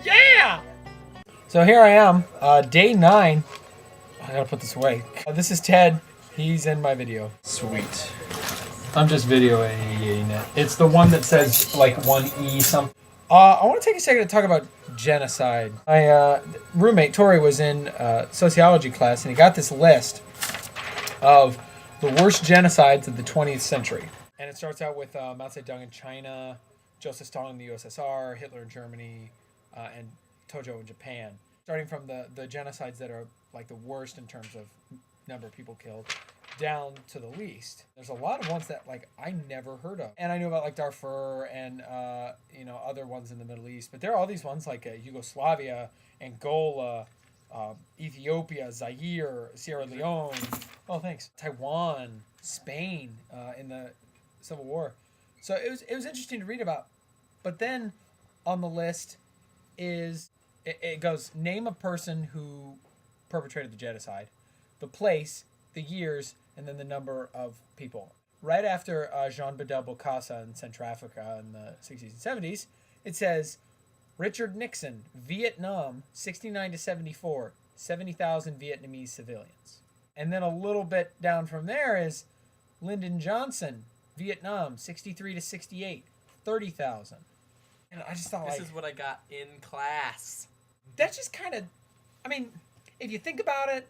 Yeah! So here I am, day 9. I gotta put this away. This is Ted. He's in my video. Sweet. I'm just videoing it. It's the one that says like 1E something. I want to take a second to talk about genocide. My roommate Tory was in sociology class, and he got this list of the worst genocides of the 20th century. And it starts out with Mao Zedong in China, Joseph Stalin in the USSR, Hitler in Germany, and Tojo in Japan. Starting from the genocides that are like the worst in terms of number of people killed, down to the least. There's a lot of ones that like I never heard of, and I knew about like Darfur and other ones in the Middle East. But there are all these ones like Yugoslavia, Angola, Ethiopia, Zaire, Sierra Leone. Oh, thanks. Taiwan, Spain in the Civil War. So it was interesting to read about. But then on the list is it goes name a person who perpetrated the genocide, the place, the years, and then the number of people. Right after Jean Bedel Bokassa in Central Africa in the 60s and 70s, it says Richard Nixon, Vietnam, 69 to 74, 70,000 Vietnamese civilians. And then a little bit down from there is Lyndon Johnson, Vietnam, 63 to 68, 30,000. And I just thought, this is what I got in class. That's just kind of, I mean, if you think about it,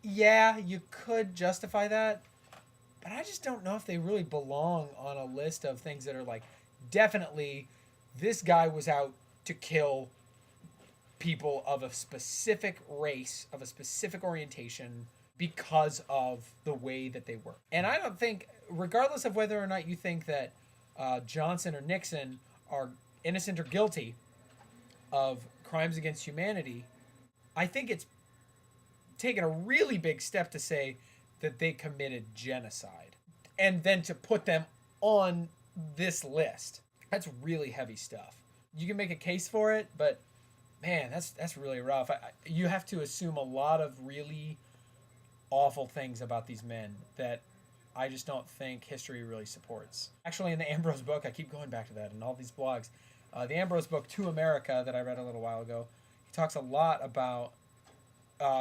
yeah, you could justify that, but I just don't know if they really belong on a list of things that are like, definitely this guy was out to kill people of a specific race, of a specific orientation, because of the way that they were. And I don't think, regardless of whether or not you think that Johnson or Nixon are innocent or guilty of crimes against humanity, I think it's taken a really big step to say that they committed genocide and then to put them on this list. That's really heavy stuff. You can make a case for it, but man, that's really rough. You have to assume a lot of really awful things about these men that I just don't think history really supports. Actually, in the Ambrose book, I keep going back to that in all these blogs, the Ambrose book, To America, that I read a little while ago, he talks a lot about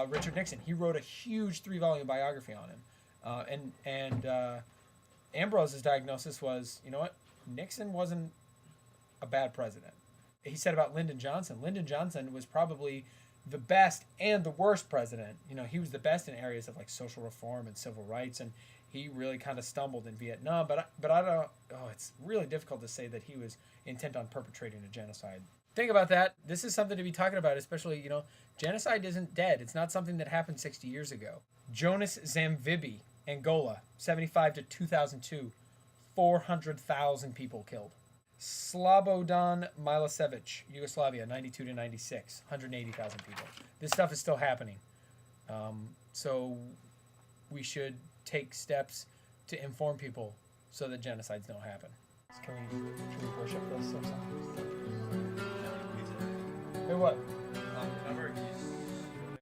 Richard Nixon. He wrote a huge 3-volume biography on him. And Ambrose's diagnosis was, you know what, Nixon wasn't a bad president. He said about Lyndon Johnson was probably the best and the worst president. You know, he was the best in areas of like social reform and civil rights, and he really kind of stumbled in Vietnam. But I don't. Oh, it's really difficult to say that he was intent on perpetrating a genocide. Think about that. This is something to be talking about, especially, genocide isn't dead. It's not something that happened 60 years ago. Jonas Zamvibi, Angola, 75 to 2002, 400,000 people killed. Slobodan Milosevic, Yugoslavia, 92 to 96, 180,000 people. This stuff is still happening. So we should take steps to inform people so that genocides don't happen. Can we worship this or something? Hey, what? Remember,